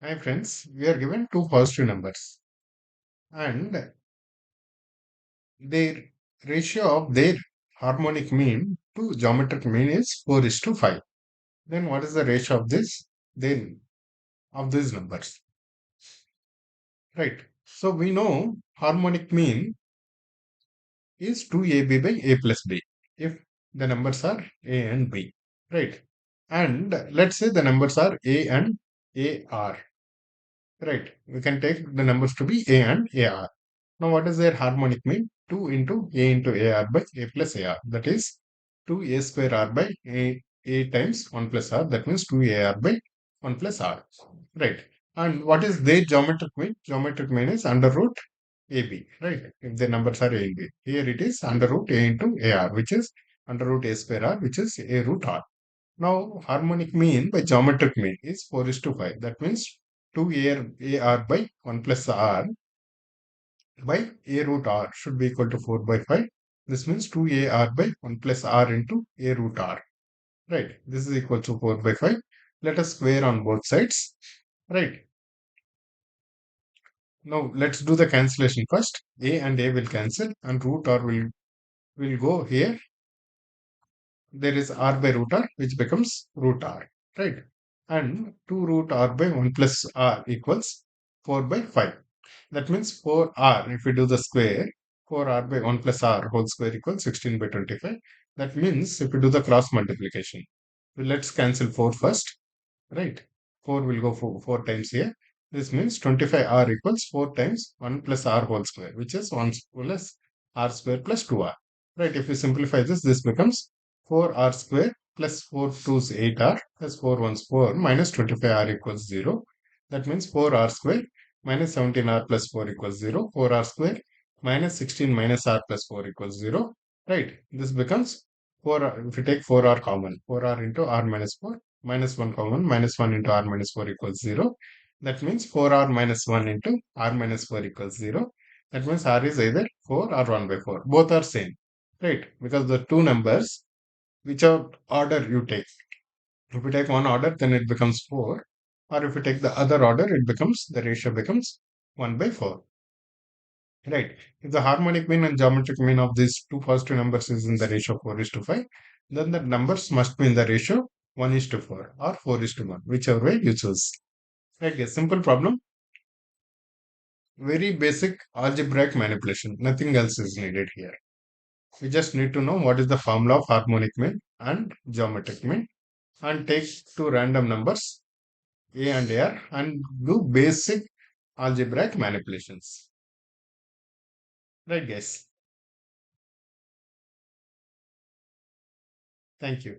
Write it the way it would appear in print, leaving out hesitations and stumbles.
Hi friends, we are given two positive numbers and their ratio of their harmonic mean to geometric mean is 4 is to 5. Then what is the ratio of this? Then of these numbers, right? So we know harmonic mean is 2ab by a plus b if the numbers are a and b, right? And let's say the numbers are a and a r, right? We can take the numbers to be a and a r. Now, what does their harmonic mean? 2 into AR by A plus AR. That is 2A square R by A times 1 plus R. That means 2AR by 1 plus R. Right. And what is their geometric mean? Geometric mean is under root AB. Right. If the numbers are A and B. Here it is under root A into AR, which is under root A square R, which is A root R. Now, harmonic mean by geometric mean is 4 is to 5. That means 2AR by 1 plus R by a root r should be equal to 4 by 5. This means 2ar by 1 plus r into a root r. Right. This is equal to 4 by 5. Let us square on both sides. Right. Now let's do the cancellation first. A and a will cancel and root r will go here. There is r by root r which becomes root r. Right. And 2 root r by 1 plus r equals 4 by 5. That means 4r, if we do the square, 4r by 1 plus r whole square equals 16 by 25. That means if we do the cross multiplication, let's cancel 4 first, right? 4 will go 4 times here. This means 25r equals 4 times 1 plus r whole square, which is 1 plus r square plus 2r. Right, if we simplify this, this becomes 4r square plus 4 2's 8r plus 4 1's 4 minus 25r equals 0. That means 4r square minus 17r plus 4 equals 0. 4r square minus 16 minus r plus 4 equals 0. Right, this becomes 4r. If we take 4r common, 4r into r minus 4 minus 1 common, minus 1 into r minus 4 equals 0. That means 4r minus 1 into r minus 4 equals 0. That means r is either 4 or 1 by 4. Both are same, right? Because the two numbers, whichever order you take. If you take one order, then it becomes 4. Or if you take the other order, the ratio becomes 1 by 4. Right. If the harmonic mean and geometric mean of these two positive numbers is in the ratio 4 is to 5, then the numbers must be in the ratio 1 is to 4 or 4 is to 1, whichever way you choose. Right. A simple problem, very basic algebraic manipulation. Nothing else is needed here. We just need to know what is the formula of harmonic mean and geometric mean and take two random numbers A and AR and do basic algebraic manipulations. Right, guys? Thank you.